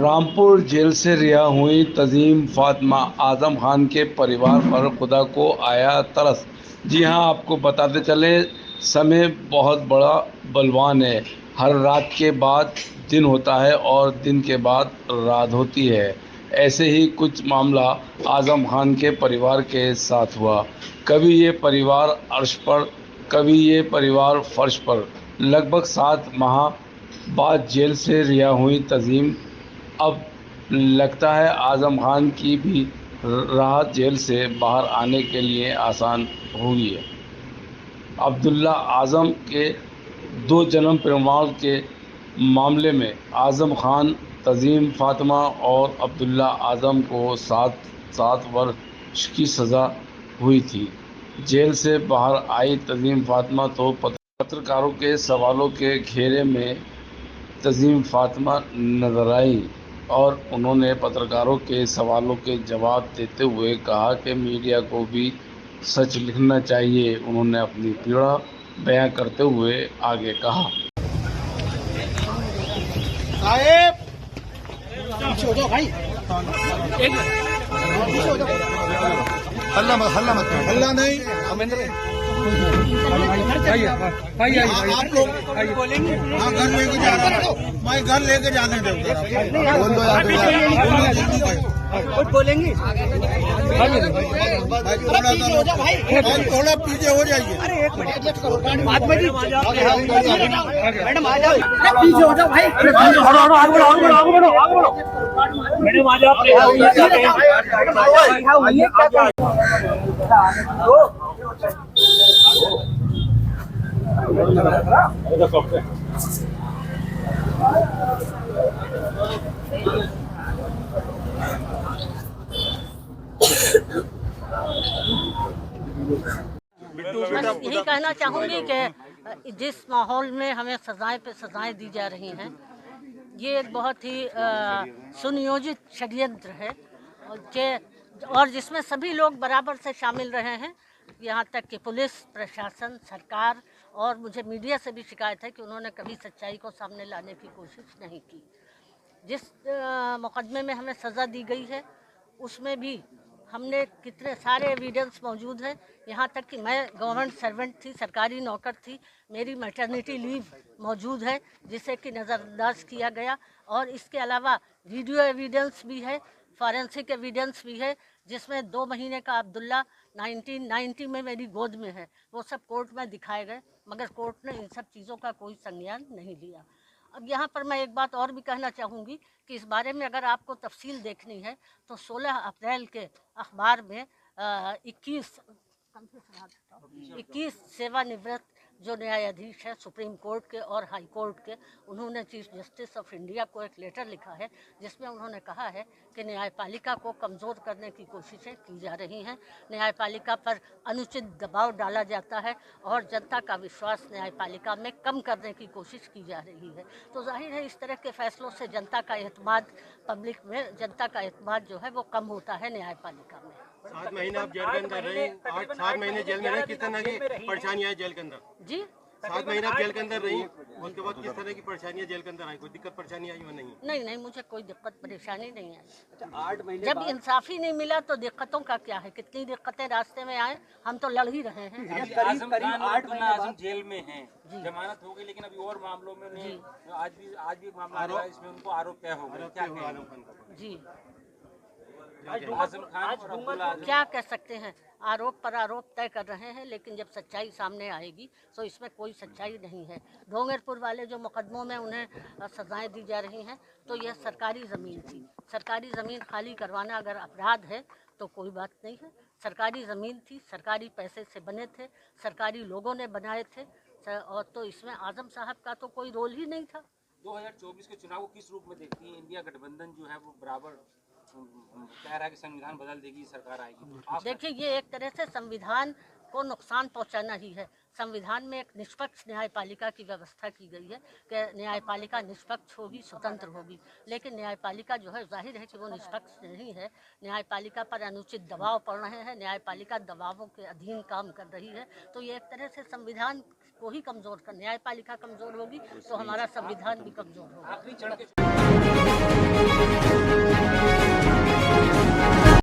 Rampur jail से रिहा हुई तज़ीम फातिमा, आज़म खान के परिवार पर खुदा को आया तरस। जी हां, आपको बताते चले, समय बहुत बड़ा बलवान है। हर रात के बाद दिन होता है और दिन के बाद रात होती है। ऐसे ही कुछ मामला आज़म खान के परिवार के साथ हुआ। कभी ये परिवार अर्श पर, कभी ये परिवार फर्श पर। लगभग 7 माह बाद जेल से रिहा हुई तज़ीम, अब लगता है आज़म खान की भी राह जेल से बाहर आने के लिए आसान हुई है। अब्दुल्ला आज़म के 2 जन्म प्रमाण के मामले में आज़म खान, तज़ीम फातिमा और अब्दुल्ला आज़म को 7 वर्ष की सज़ा हुई थी। जेल से बाहर आई तज़ीम फातिमा तो पत्रकारों के सवालों के घेरे में तज़ीम फातिमा नजर आई और उन्होंने पत्रकारों के सवालों के जवाब देते हुए कहा कि मीडिया को भी सच लिखना चाहिए। उन्होंने अपनी पीड़ा बयां करते हुए आगे कहा। साहेब पीछे हो जाओ भाई, एक पीछे हो जाओ। हल्ला मत हल्ला नहीं भाई आप लोग बोलेंगे। हाँ, घर लेके जा रहा हूँ मैं, घर लेके जाने दो। कुछ बोलेंगे थोड़ा पीछे हो जाइए। अरे एक मिनट मैडम आ जाओ, पीछे हो जाओ भाई। मैडम आ जाओ। बस यही कहना चाहूँगी कि जिस माहौल में हमें सजाएं पे सजाएं दी जा रही हैं, ये एक बहुत ही सुनियोजित षड्यंत्र है और जिसमें सभी लोग बराबर से शामिल रहे हैं। यहाँ तक कि पुलिस प्रशासन, सरकार और मुझे मीडिया से भी शिकायत है कि उन्होंने कभी सच्चाई को सामने लाने की कोशिश नहीं की। जिस मुकदमे में हमें सज़ा दी गई है उसमें भी हमने कितने सारे एविडेंस मौजूद हैं। यहाँ तक कि मैं गवर्नमेंट सर्वेंट थी, सरकारी नौकर थी, मेरी मैटरनिटी लीव मौजूद है जिसे कि नज़रअंदाज किया गया। और इसके अलावा वीडियो एविडेंस भी है, फॉरेंसिक एविडेंस भी है, जिसमें 2 महीने का अब्दुल्ला 1990 में मेरी गोद में है। वो सब कोर्ट में दिखाए गए, मगर कोर्ट ने इन सब चीज़ों का कोई संज्ञान नहीं लिया। अब यहाँ पर मैं एक बात और भी कहना चाहूँगी कि इस बारे में अगर आपको तफसील देखनी है तो 16 अप्रैल के अखबार में 21 सेवानिवृत्त जो न्यायाधीश हैं सुप्रीम कोर्ट के और हाई कोर्ट के, उन्होंने चीफ जस्टिस ऑफ इंडिया को एक लेटर लिखा है जिसमें उन्होंने कहा है कि न्यायपालिका को कमज़ोर करने की कोशिशें की जा रही हैं, न्यायपालिका पर अनुचित दबाव डाला जाता है और जनता का विश्वास न्यायपालिका में कम करने की कोशिश की जा रही है। तो जाहिर है इस तरह के फैसलों से जनता का एतमाद, पब्लिक में जनता का एतमाद जो है वो कम होता है न्यायपालिका में। 7 महीने आप जेल के अंदर रहे, 7 महीने जेल में रहे, किस तरह की परेशानियां जेल के अंदर? जी, 7 महीने आप जेल के अंदर रही, उसके बाद किस तरह की परेशानियां जेल के अंदर आई? कोई दिक्कत परेशानी आई? नहीं नहीं, मुझे कोई दिक्कत परेशानी नहीं आई। 8 महीने जब इंसाफ ही नहीं मिला तो दिक्कतों का क्या है? कितनी दिक्कतें रास्ते में आए, हम तो लड़ ही रहे हैं। करीब 8 महीने जेल में हैं, जमानत हो गई, लेकिन अभी और मामलों में आज भी एक मामला आ रहा है, इसमें उनको आरोप क्या होगा? जी, क्या कह सकते हैं, आरोप पर आरोप तय कर रहे हैं, लेकिन जब सच्चाई सामने आएगी तो इसमें कोई सच्चाई नहीं है। डोंगरपुर वाले जो मुकदमों में उन्हें सजाएं दी जा रही हैं तो यह सरकारी ज़मीन थी। सरकारी ज़मीन खाली करवाना अगर अपराध है तो कोई बात नहीं है। सरकारी ज़मीन थी, सरकारी पैसे से बने थे, सरकारी लोगों ने बनाए थे, और तो इसमें आज़म साहब का तो कोई रोल ही नहीं था। 2024 के चुनाव को किस रूप में देखती है? इंडिया गठबंधन जो है वो बराबर कह रहा है कि संविधान बदल देगी, सरकार आएगी। देखिए, ये एक तरह से संविधान को नुकसान पहुंचाना ही है। संविधान में एक निष्पक्ष न्यायपालिका की व्यवस्था की गई है कि न्यायपालिका निष्पक्ष होगी, स्वतंत्र होगी, लेकिन न्यायपालिका जो है जाहिर है कि वो निष्पक्ष नहीं है। न्यायपालिका पर अनुचित दबाव पड़ रहे हैं, न्यायपालिका दबावों के अधीन काम कर रही है। तो ये एक तरह से संविधान को ही कमज़ोर कर, न्यायपालिका कमज़ोर होगी तो हमारा संविधान भी कमज़ोर होगा।